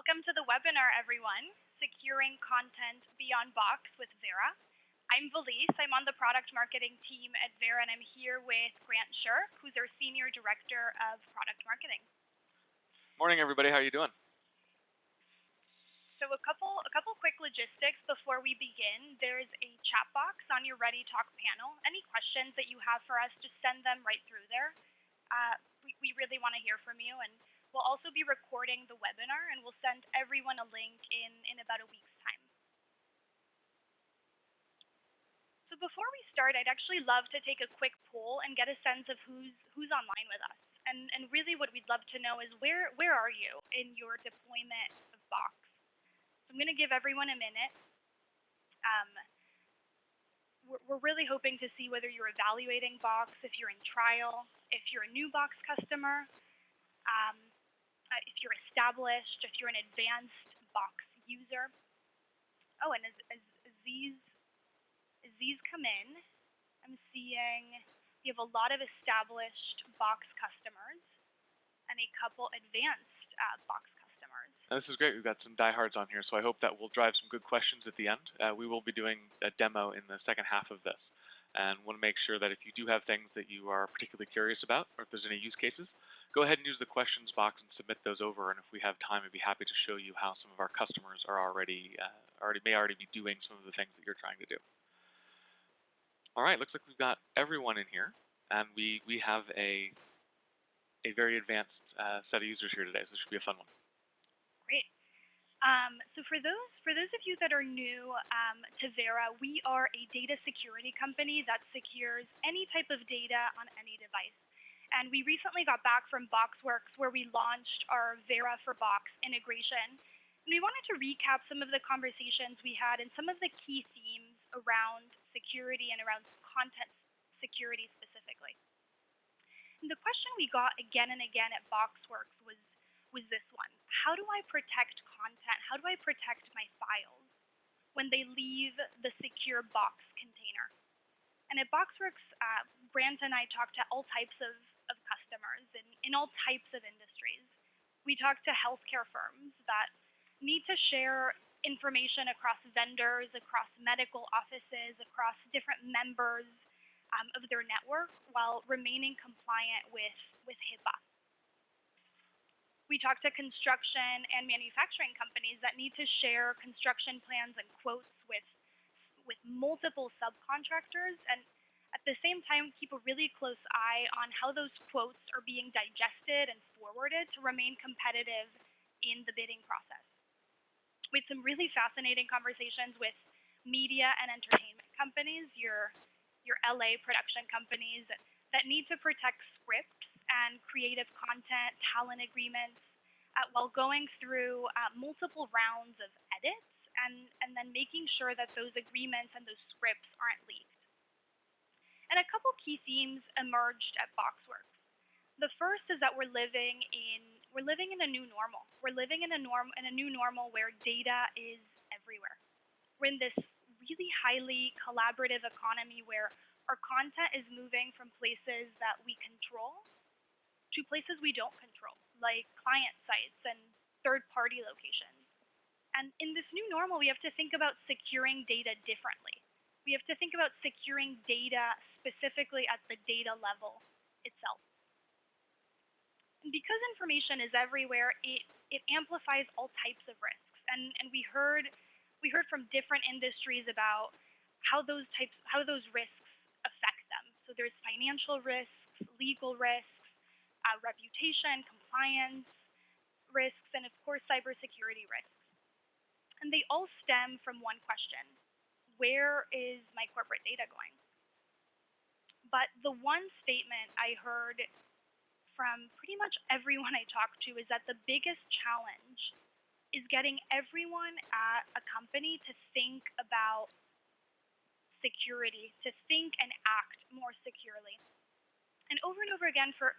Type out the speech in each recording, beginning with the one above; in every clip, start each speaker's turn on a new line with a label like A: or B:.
A: Welcome to the webinar, everyone. Securing Content Beyond Box with Vera. I'm Veliz. I'm on the product marketing team at Vera, and I'm here with Shirk, who's our Senior Director of Product Marketing.
B: Morning, everybody. How are you doing?
A: So a couple quick logistics before we begin. There's a chat box on your Ready Talk panel. Any questions that you have for us, just send them right through there. We really want to hear from you, and we'll also be recording the webinar, and we'll send everyone a link in about a week's time. So before we start, I'd actually love to take a quick poll and get a sense of who's online with us. And really what we'd love to know is where are you in your deployment of Box? So I'm going to give everyone a minute. We're really hoping to see whether you're evaluating Box, if you're in trial, if you're a new Box customer, if you're established, if you're an advanced Box user. Oh, and as these come in, I'm seeing you have a lot of established Box customers and a couple advanced Box customers.
B: This is great. We've got some diehards on here, so I hope that will drive some good questions at the end. We will be doing a demo in the second half of this, and want to make sure that if you do have things that you are particularly curious about, or if there's any use cases, go ahead and use the questions box and submit those over, and if we have time, I'd be happy to show you how some of our customers are already be doing some of the things that you're trying to do. All right, looks like we've got everyone in here, and we have a very advanced set of users here today, so this should be a fun one.
A: Great. So for those of you that are new to Vera, we are a data security company that secures any type of data on any device. And we recently got back from BoxWorks, where we launched our Vera for Box integration. And we wanted to recap some of the conversations we had and some of the key themes around security and around content security specifically. And the question we got again and again at BoxWorks was this one. How do I protect content? How do I protect my files when they leave the secure Box container? And at BoxWorks, Grant and I talked to all types of customers in all types of industries. We talked to healthcare firms that need to share information across vendors, across medical offices, across different members of their network while remaining compliant with HIPAA. We talked to construction and manufacturing companies that need to share construction plans and quotes with multiple subcontractors, and at the same time keep a really close eye on how those quotes are being digested and forwarded to remain competitive in the bidding process. We had some really fascinating conversations with media and entertainment companies, your LA production companies that need to protect scripts and creative content, talent agreements, while going through multiple rounds of edits and then making sure that those agreements and those scripts aren't leaked. And a couple key themes emerged at BoxWorks. The first is that we're living in a new normal. We're living in a new normal where data is everywhere. We're in this really highly collaborative economy where our content is moving from places that we control to places we don't control, like client sites and third-party locations. And in this new normal, we have to think about securing data differently. We have to think about securing data specifically at the data level itself. And because information is everywhere, it amplifies all types of risks. And we heard from different industries about how those risks affect them. So there's financial risks, legal risks, reputation, compliance risks, and of course cybersecurity risks. And they all stem from one question: where is my corporate data going? But the one statement I heard from pretty much everyone I talked to is that the biggest challenge is getting everyone at a company to think about security, to think and act more securely. And over again for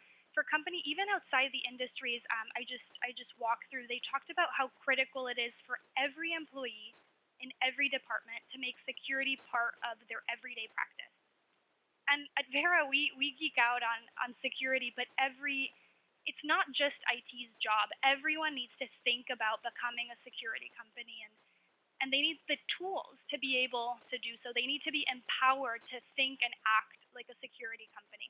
A: company, even outside the industries I just walked through, they talked about how critical it is for every employee in every department to make security part of their everyday practice. And at Vera, we geek out on security, but it's not just IT's job. Everyone needs to think about becoming a security company, and they need the tools to be able to do so. They need to be empowered to think and act like a security company.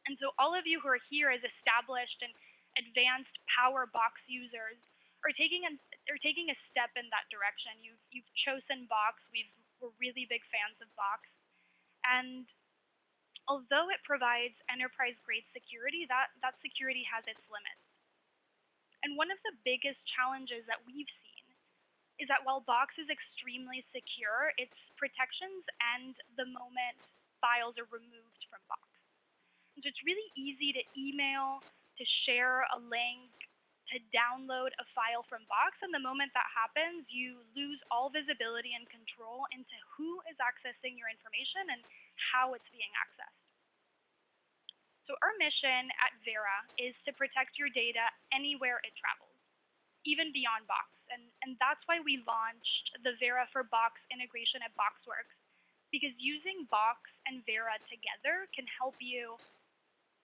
A: And so all of you who are here as established and advanced power box users are taking a step in that direction. You've chosen Box. We're really big fans of Box. And although it provides enterprise grade security, that security has its limits. And one of the biggest challenges that we've seen is that while Box is extremely secure, its protections end the moment files are removed from Box. And so it's really easy to email, to share a link, to download a file from Box, and the moment that happens, you lose all visibility and control into who is accessing your information and how it's being accessed. So our mission at Vera is to protect your data anywhere it travels, even beyond Box. And that's why we launched the Vera for Box integration at BoxWorks, because using Box and Vera together can help you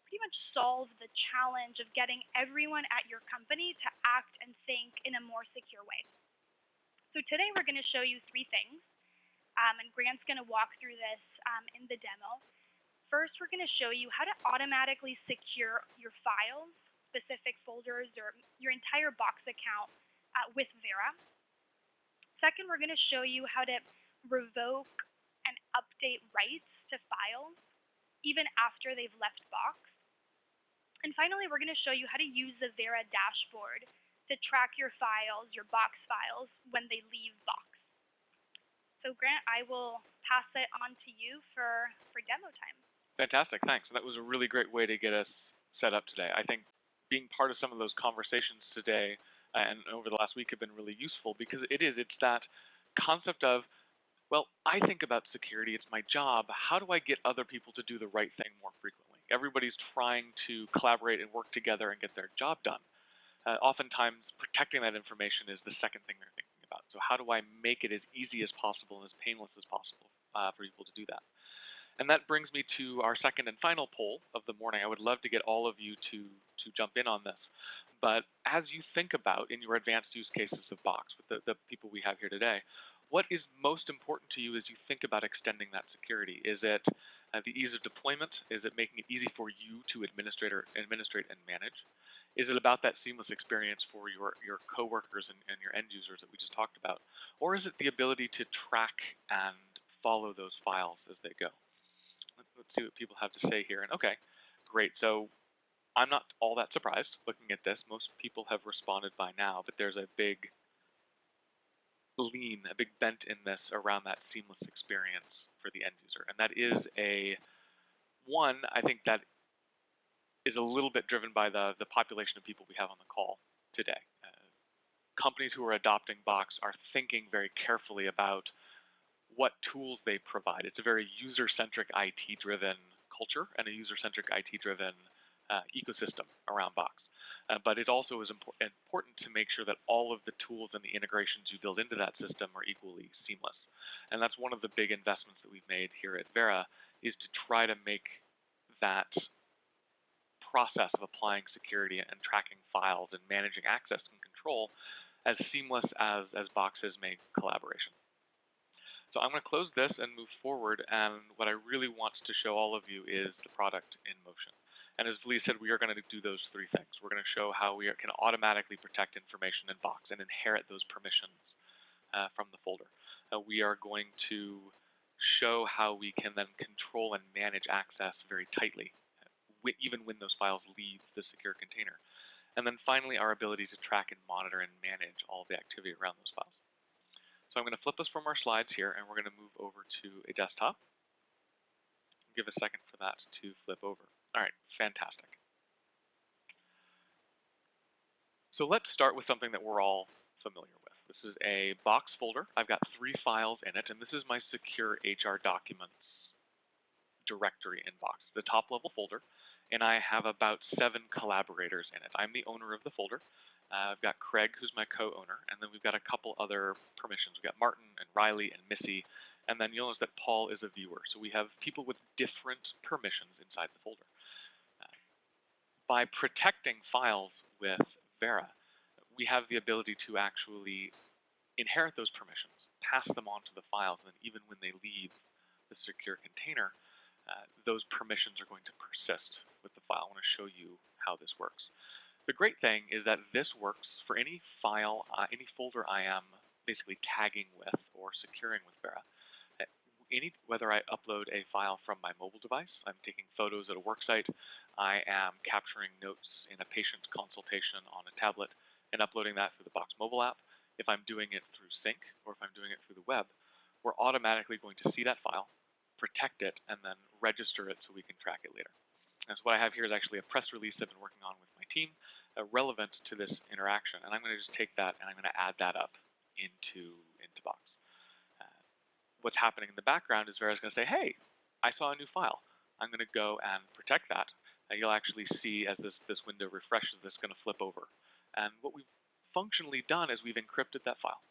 A: pretty much solve the challenge of getting everyone at your company to act and think in a more secure way. So today we're going to show you three things, and Grant's going to walk through this in the demo. First, we're going to show you how to automatically secure your files, specific folders, or your entire Box account with Vera. Second, we're going to show you how to revoke and update rights to files, even after they've left Box. And finally, we're going to show you how to use the Vera dashboard to track your files, your Box files, when they leave Box. So Grant, I will pass it on to you for demo time.
B: Fantastic, thanks. That was a really great way to get us set up today. I think being part of some of those conversations today and over the last week have been really useful because it's that concept of, well, I think about security, it's my job. How do I get other people to do the right thing more frequently? Everybody's trying to collaborate and work together and get their job done. Oftentimes, protecting that information is the second thing they're thinking about. So how do I make it as easy as possible and as painless as possible for people to do that? And that brings me to our second and final poll of the morning. I would love to get all of you to jump in on this. But as you think about in your advanced use cases of Box with the people we have here today, what is most important to you as you think about extending that security? Is it the ease of deployment? Is it making it easy for you to administrate and manage? Is it about that seamless experience for your coworkers and your end users that we just talked about? Or is it the ability to track and follow those files as they go? Let's see what people have to say here. And okay, great. So I'm not all that surprised looking at this. Most people have responded by now, but there's a big lean, a big bent in this around that seamless experience for the end user. And that is one, I think that is a little bit driven by the population of people we have on the call today. Companies who are adopting Box are thinking very carefully about what tools they provide. It's a very user-centric IT-driven culture and a user-centric IT-driven ecosystem around Box. But it also is important to make sure that all of the tools and the integrations you build into that system are equally seamless. And that's one of the big investments that we've made here at Vera, is to try to make that process of applying security and tracking files and managing access and control as seamless as Box has made collaboration. So I'm going to close this and move forward, and what I really want to show all of you is the product in motion. And as Veliz said, we are going to do those three things. We're going to show how we can automatically protect information in Box and inherit those permissions from the folder. We are going to show how we can then control and manage access very tightly, even when those files leave the secure container. And then finally, our ability to track and monitor and manage all the activity around those files. So I'm going to flip us from our slides here, and we're going to move over to a desktop. Give a second for that to flip over. All right, fantastic. So let's start with something that we're all familiar with. This is a Box folder. I've got 3 files in it, and this is my secure HR documents directory in Box, the top level folder, and I have about 7 collaborators in it. I'm the owner of the folder. I've got Craig, who's my co-owner, and then we've got a couple other permissions. We've got Martin and Riley and Missy, and then you'll notice that Paul is a viewer. So we have people with different permissions inside the folder. By protecting files with Vera, we have the ability to actually inherit those permissions, pass them on to the files, and even when they leave the secure container, those permissions are going to persist with the file. I want to show you how this works. The great thing is that this works for any file, any folder I am basically tagging with or securing with Vera. Whether I upload a file from my mobile device, I'm taking photos at a work site, I am capturing notes in a patient's consultation on a tablet and uploading that through the Box mobile app. If I'm doing it through Sync or if I'm doing it through the web, we're automatically going to see that file, protect it, and then register it so we can track it later. And so what I have here is actually a press release I've been working on with my team relevant to this interaction. And I'm going to just take that and I'm going to add that up into Box. What's happening in the background is Vera's going to say, hey, I saw a new file. I'm going to go and protect that. You'll actually see as this window refreshes, it's going to flip over. And what we've functionally done is we've encrypted that file.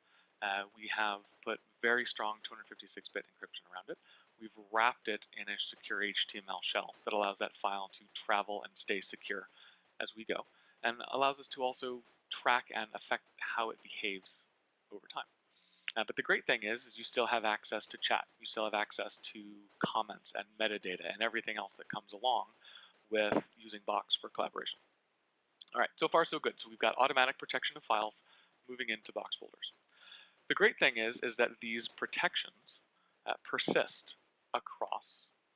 B: We have put very strong 256-bit encryption around it. We've wrapped it in a secure HTML shell that allows that file to travel and stay secure as we go, and allows us to also track and affect how it behaves over time. But the great thing is you still have access to chat. You still have access to comments and metadata and everything else that comes along with using Box for collaboration. All right, so far so good. So we've got automatic protection of files moving into Box folders. The great thing is that these protections persist across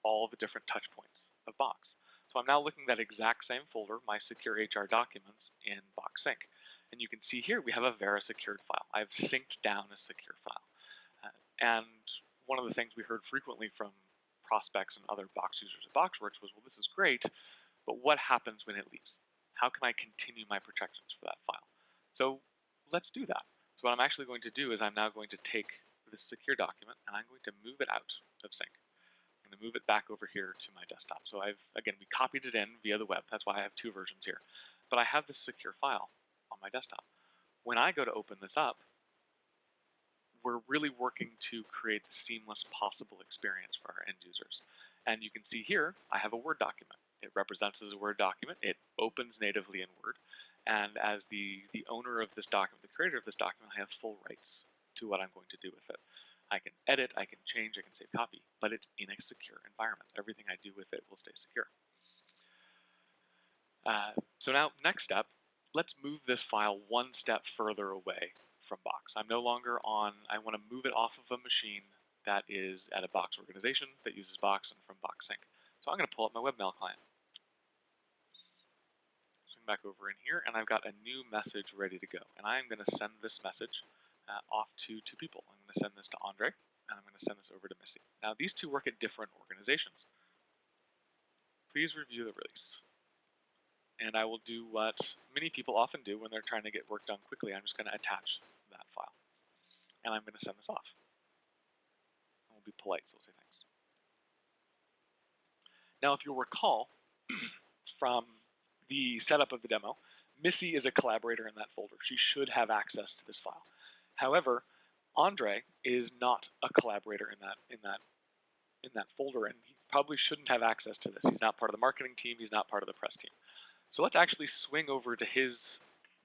B: all the different touch points of Box. So I'm now looking at that exact same folder, my secure HR documents, in Box Sync. And you can see here we have a Vera secured file. I've synced down a secure file. And one of the things we heard frequently from prospects and other Box users at BoxWorks was, well, this is great, but what happens when it leaves? How can I continue my protections for that file? So let's do that. So what I'm actually going to do is I'm now going to take this secure document and I'm going to move it out of Sync. I'm going to move it back over here to my desktop. So we copied it in via the web. That's why I have two versions here. But I have this secure file on my desktop. When I go to open this up, we're really working to create the seamless possible experience for our end users. And you can see here, I have a Word document. It represents as a Word document. It opens natively in Word. And as the owner of this document, the creator of this document, I have full rights to what I'm going to do with it. I can edit, I can change, I can save copy, but it's in a secure environment. Everything I do with it will stay secure. So now, next step, let's move this file one step further away from Box. I'm no longer on, I want to move it off of a machine that is at a Box organization that uses Box and from Box Sync. So I'm going to pull up my webmail client. Swing back over in here, and I've got a new message ready to go. And I'm going to send this message off to two people. I'm going to send this to Andre, and I'm going to send this over to Missy. Now, these two work at different organizations. Please review the release. And I will do what many people often do when they're trying to get work done quickly. I'm just going to attach that file. And I'm going to send this off. And we'll be polite, so we'll say thanks. Now, if you'll recall from the setup of the demo, Missy is a collaborator in that folder. She should have access to this file. However, Andre is not a collaborator in that folder, and he probably shouldn't have access to this. He's not part of the marketing team. He's not part of the press team. So let's actually swing over to his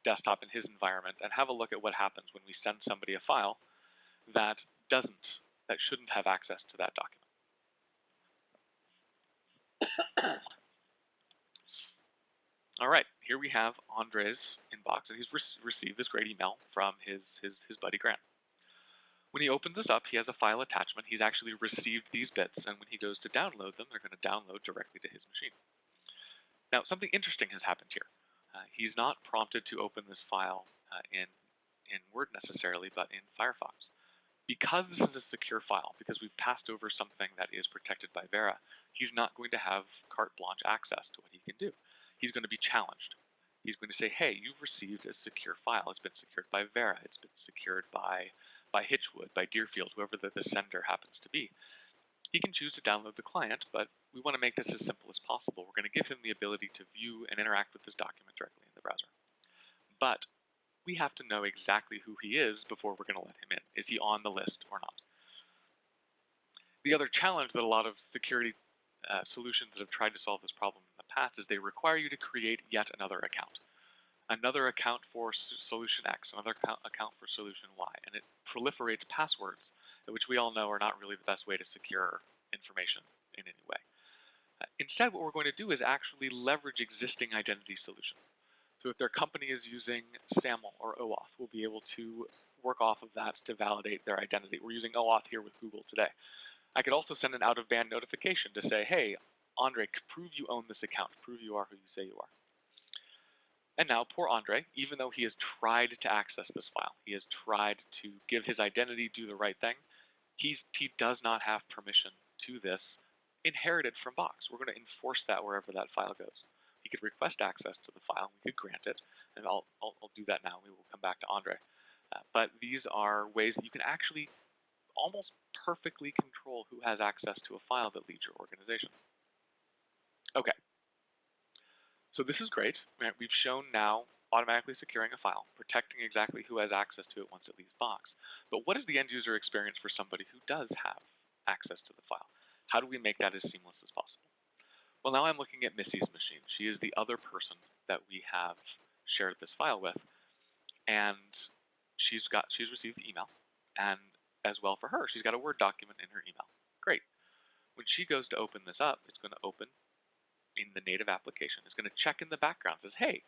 B: desktop in his environment and have a look at what happens when we send somebody a file that shouldn't have access to that document. All right, here we have Andre's inbox, and he's received this great email from his buddy Grant. When he opens this up, he has a file attachment. He's actually received these bits, and when he goes to download them, they're going to download directly to his machine. Now, something interesting has happened here. He's not prompted to open this file in Word necessarily, but in Firefox. Because this is a secure file, because we've passed over something that is protected by Vera, he's not going to have carte blanche access to what he can do. He's going to be challenged. He's going to say, hey, you've received a secure file. It's been secured by Vera. It's been secured by Hitchwood, by Deerfield, whoever the sender happens to be. He can choose to download the client, but we want to make this as simple as possible. We're going to give him the ability to view and interact with this document directly in the browser. But we have to know exactly who he is before we're going to let him in. Is he on the list or not? The other challenge that a lot of security solutions that have tried to solve this problem in the past is they require you to create yet another account. Another account for solution X, another account for solution Y, and it proliferates passwords, which we all know are not really the best way to secure information in any way. Instead, what we're going to do is actually leverage existing identity solutions. So if their company is using SAML or OAuth, we'll be able to work off of that to validate their identity. We're using OAuth here with Google today. I could also send an out-of-band notification to say, hey, Andre, prove you own this account. Prove you are who you say you are. And now, poor Andre, even though he has tried to access this file, he has tried to give his identity, do the right thing, he does not have permission to this inherited from Box. We're going to enforce that wherever that file goes. He could request access to the file, we could grant it, and I'll do that now. We will come back to Andre. But these are ways that you can actually almost perfectly control who has access to a file that leads your organization. Okay. So this is great. We've shown now automatically securing a file, protecting exactly who has access to it once it leaves Box. But what is the end user experience for somebody who does have access to the file? How do we make that as seamless as possible? Well, now I'm looking at Missy's machine. She is the other person that we have shared this file with, and she's received the email, and as well for her, she's got a Word document in her email. Great. When she goes to open this up, it's going to open in the native application. It's going to check in the background. It says, hey,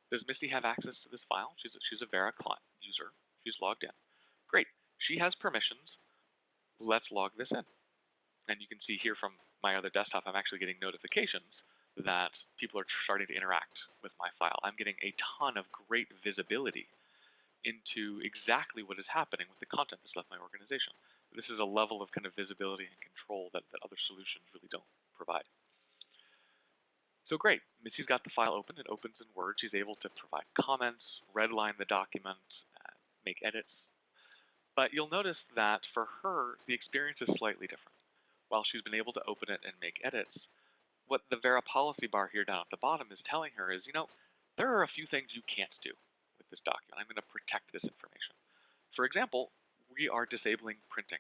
B: does Missy have access to this file? She's a Vera client user. She's logged in. Great. She has permissions. Let's log this in. And you can see here from my other desktop, I'm actually getting notifications that people are starting to interact with my file. I'm getting a ton of great visibility into exactly what is happening with the content that's left my organization. This is a level of kind of visibility and control that other solutions really don't provide. So great, Missy's got the file open. It opens in Word. She's able to provide comments, redline the document, make edits. But you'll notice that for her, the experience is slightly different. While she's been able to open it and make edits, what the Vera policy bar here down at the bottom is telling her is, there are a few things you can't do with this document. I'm going to protect this information. For example, we are disabling printing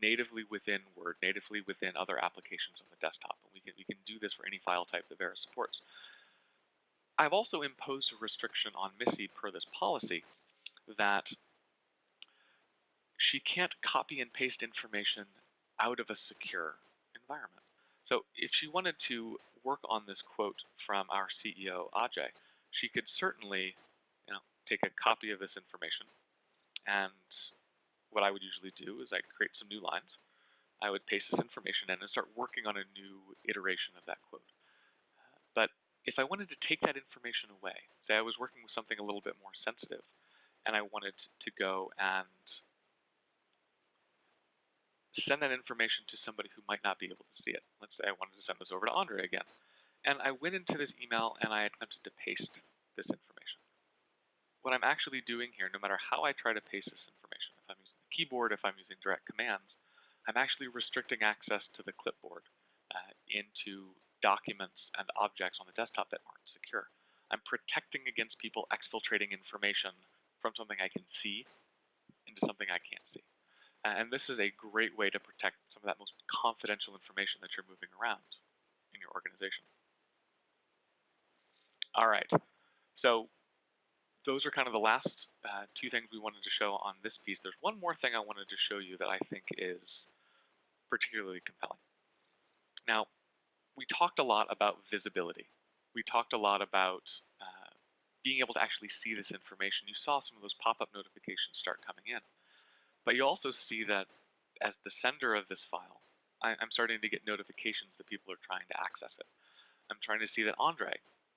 B: natively within Word, natively within other applications on the desktop. And we can do this for any file type that Vera supports. I've also imposed a restriction on Missy per this policy that she can't copy and paste information out of a secure environment. So if she wanted to work on this quote from our CEO, Ajay, she could certainly take a copy of this information, and what I would usually do is I create some new lines. I would paste this information in and start working on a new iteration of that quote. But if I wanted to take that information away, say I was working with something a little bit more sensitive, and I wanted to go and send that information to somebody who might not be able to see it. Let's say I wanted to send this over to Andre again. And I went into this email and I attempted to paste this information. What I'm actually doing here, no matter how I try to paste this information, if I'm using the keyboard, if I'm using direct commands, I'm actually restricting access to the clipboard into documents and objects on the desktop that aren't secure. I'm protecting against people exfiltrating information from something I can see into something I can't see. And this is a great way to protect some of that most confidential information that you're moving around in your organization. All right, so those are kind of the last two things we wanted to show on this piece. There's one more thing I wanted to show you that I think is particularly compelling. Now, we talked a lot about visibility. We talked a lot about being able to actually see this information. You saw some of those pop-up notifications start coming in. But you also see that as the sender of this file, I'm starting to get notifications that people are trying to access it. I'm trying to see that Andre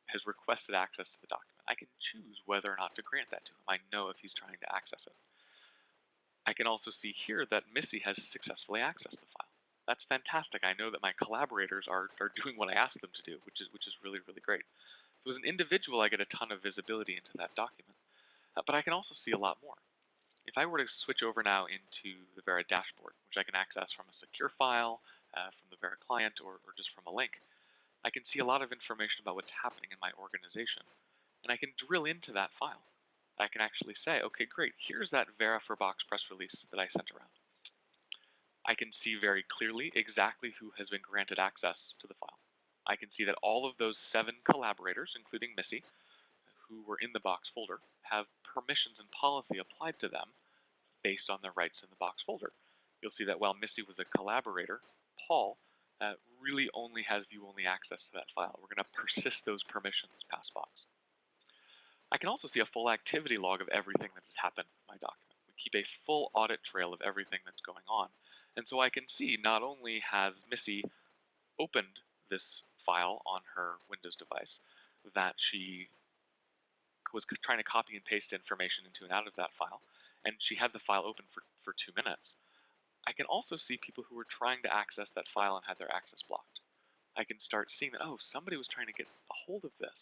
B: has requested access to the document. I can choose whether or not to grant that to him. I know if he's trying to access it. I can also see here that Missy has successfully accessed the file. That's fantastic. I know that my collaborators are doing what I asked them to do, which is really, really great. So as an individual, I get a ton of visibility into that document. But I can also see a lot more. If I were to switch over now into the Vera dashboard, which I can access from a secure file, from the Vera client, or just from a link, I can see a lot of information about what's happening in my organization. And I can drill into that file. I can actually say, okay, great, here's that Vera for Box press release that I sent around. I can see very clearly exactly who has been granted access to the file. I can see that all of those 7 collaborators, including Missy, who were in the box folder, have permissions and policy applied to them based on their rights in the box folder. You'll see that while Missy was a collaborator, Paul really only has view-only access to that file. We're going to persist those permissions past box. I can also see a full activity log of everything that has happened in my document. We keep a full audit trail of everything that's going on. And so I can see not only has Missy opened this file on her Windows device, that she was trying to copy and paste information into and out of that file, and she had the file open for 2 minutes. I can also see people who were trying to access that file and had their access blocked. I can start seeing that, oh, somebody was trying to get a hold of this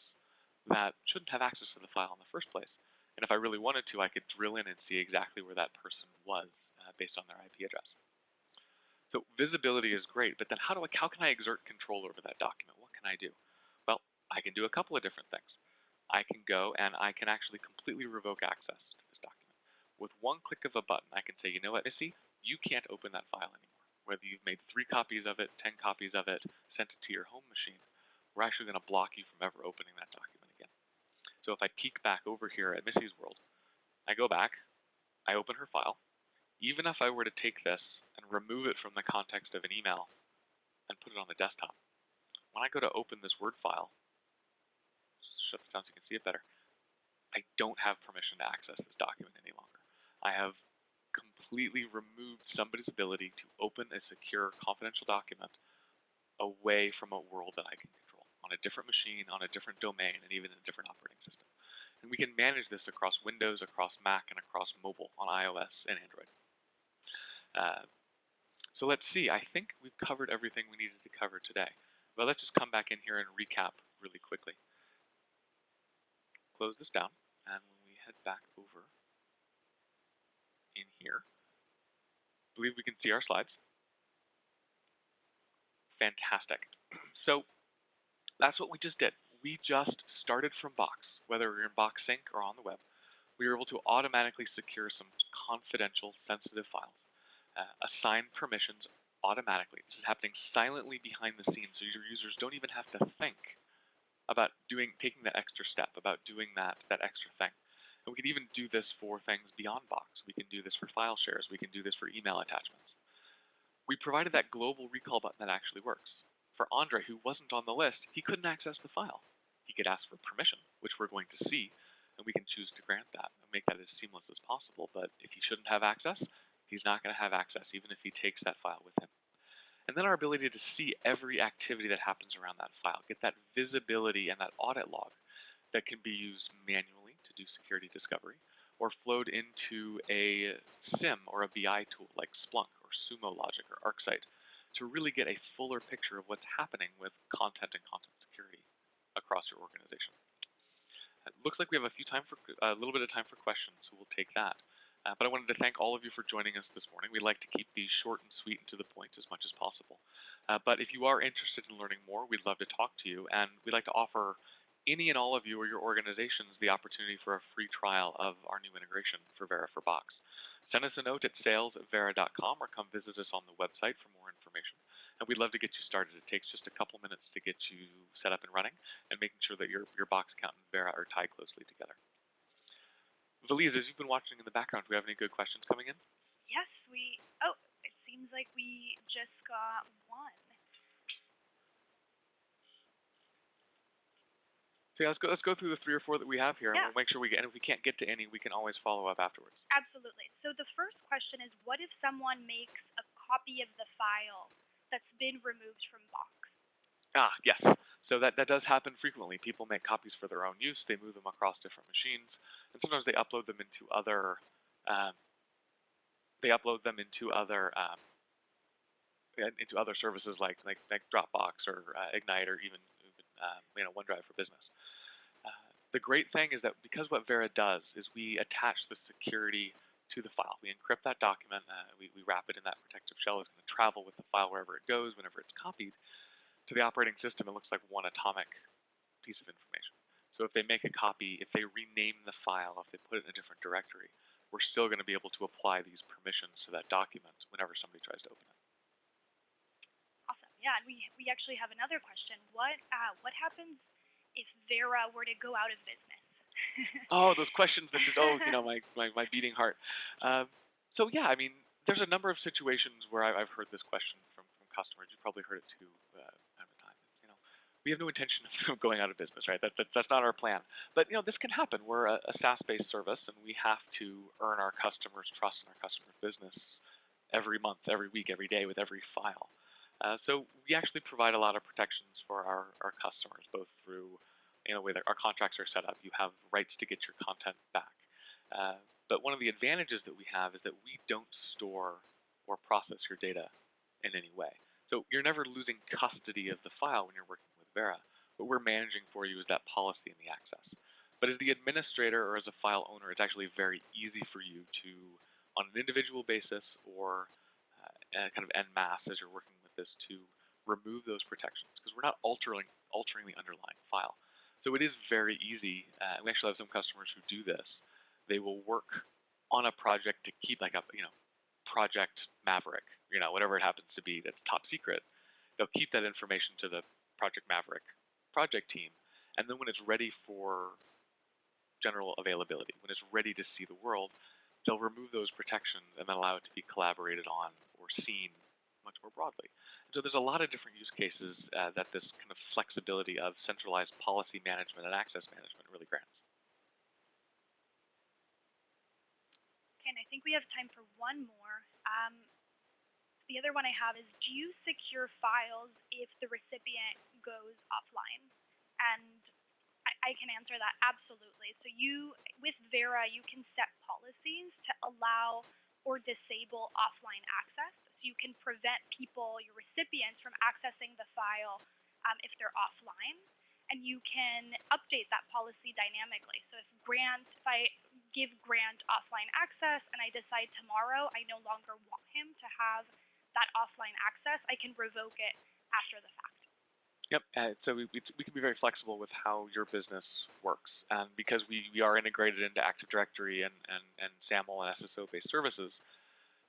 B: that shouldn't have access to the file in the first place. And if I really wanted to, I could drill in and see exactly where that person was based on their IP address. So visibility is great, but then how can I exert control over that document? What can I do? Well, I can do a couple of different things. I can go and I can actually completely revoke access to this document. With one click of a button, I can say, you know what, Missy, you can't open that file anymore. Whether you've made 3 copies of it, 10 copies of it, sent it to your home machine, we're actually going to block you from ever opening that document again. So if I peek back over here at Missy's world, I go back, I open her file. Even if I were to take this and remove it from the context of an email and put it on the desktop, when I go to open this Word file, shut this down so you can see it better, I don't have permission to access this document any longer. I have completely removed somebody's ability to open a secure, confidential document away from a world that I can control, on a different machine, on a different domain, and even in a different operating system. And we can manage this across Windows, across Mac, and across mobile on iOS and Android. So let's see. I think we've covered everything we needed to cover today. But let's just come back in here and recap really quickly. Close this down, and when we head back over in here, I believe we can see our slides. Fantastic. So that's what we just did. We just started from Box, whether we're in Box Sync or on the web. We were able to automatically secure some confidential, sensitive files, assign permissions automatically. This is happening silently behind the scenes, so your users don't even have to think about taking that extra step, about doing that extra thing. And we can even do this for things beyond Box. We can do this for file shares. We can do this for email attachments. We provided that global recall button that actually works. For Andre, who wasn't on the list, he couldn't access the file. He could ask for permission, which we're going to see, and we can choose to grant that and make that as seamless as possible. But if he shouldn't have access, he's not going to have access, even if he takes that file with him. And then our ability to see every activity that happens around that file, get that visibility and that audit log that can be used manually to do security discovery, or flowed into a SIM or a BI tool like Splunk or Sumo Logic or ArcSight to really get a fuller picture of what's happening with content and content security across your organization. It looks like we have a little bit of time for questions, so we'll take that. But I wanted to thank all of you for joining us this morning. We'd like to keep these short and sweet and to the point as much as possible. But if you are interested in learning more, we'd love to talk to you, and we'd like to offer any and all of you or your organizations the opportunity for a free trial of our new integration for Vera for Box. Send us a note at sales@vera.com or come visit us on the website for more information. And we'd love to get you started. It takes just a couple minutes to get you set up and running and making sure that your Box account and Vera are tied closely together. Veliz, as you've been watching in the background, do we have any good questions coming in?
A: Yes, it seems like we just got one.
B: So yeah, let's go through the 3 or 4 that we have here, and
A: Yeah.
B: we'll make sure and if we can't get to any, we can always follow up afterwards.
A: Absolutely. So the first question is, what if someone makes a copy of the file that's been removed from Box?
B: Yes. So that does happen frequently. People make copies for their own use. They move them across different machines, and sometimes they upload them into other services like Dropbox or Ignite or even OneDrive for Business. The great thing is that because what Vera does is we attach the security to the file. We encrypt that document. We wrap it in that protective shell. It's going to travel with the file wherever it goes, whenever it's copied. To the operating system, it looks like one atomic piece of information. So if they make a copy, if they rename the file, if they put it in a different directory, we're still going to be able to apply these permissions to that document whenever somebody tries to open it.
A: Awesome. Yeah, and we actually have another question. What happens if Vera were to go out of business?
B: Oh, those questions that just, my beating heart. Um, so yeah, I mean, there's a number of situations where I've heard this question from customers. You probably heard it too at the time. We have no intention of going out of business, right? That's not our plan. But this can happen. We're a SaaS-based service, and we have to earn our customers' trust and our customers' business every month, every week, every day with every file. So we actually provide a lot of protections for our customers, both through the way that our contracts are set up. You have rights to get your content back. But one of the advantages that we have is that we don't store or process your data in any way. So you're never losing custody of the file when you're working with Vera. What we're managing for you is that policy and the access. But as the administrator or as a file owner, it's actually very easy for you to, on an individual basis or kind of en masse as you're working with this, to remove those protections because we're not altering the underlying file. So it is very easy. We actually have some customers who do this. They will work on a project to keep like a Project Maverick, whatever it happens to be that's top secret. They'll keep that information to the Project Maverick project team, and then when it's ready for general availability, when it's ready to see the world, they'll remove those protections and then allow it to be collaborated on or seen much more broadly. And so there's a lot of different use cases that this kind of flexibility of centralized policy management and access management really grants.
A: Okay, and I think we have time for one more. The other one I have is, do you secure files if the recipient goes offline? And I can answer that absolutely. So with Vera, you can set policies to allow or disable offline access. So you can prevent people, your recipients, from accessing the file if they're offline. And you can update that policy dynamically. So if I give Grant offline access and I decide tomorrow I no longer want him to have that offline access, I can revoke it after the fact.
B: Yep, so we can be very flexible with how your business works. And because we are integrated into Active Directory and SAML and SSO-based services,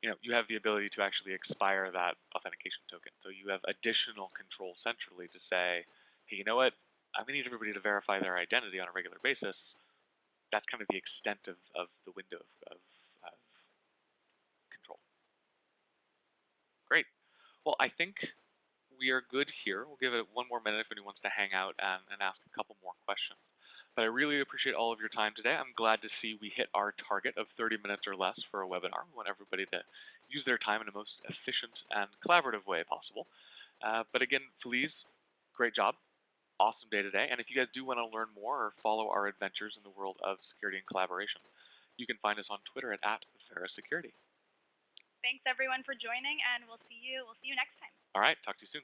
B: you have the ability to actually expire that authentication token. So you have additional control centrally to say, hey, you know what? I'm going to need everybody to verify their identity on a regular basis. That's kind of the extent of the window of control. Great. Well, I think we are good here. We'll give it one more minute if anyone wants to hang out and ask a couple more questions. But I really appreciate all of your time today. I'm glad to see we hit our target of 30 minutes or less for a webinar. We want everybody to use their time in the most efficient and collaborative way possible. But again, Feliz, great job. Awesome day today. And if you guys do want to learn more or follow our adventures in the world of security and collaboration, you can find us on Twitter at Vera Security.
A: Thanks everyone for joining, and we'll see you next time.
B: All right, talk to you soon.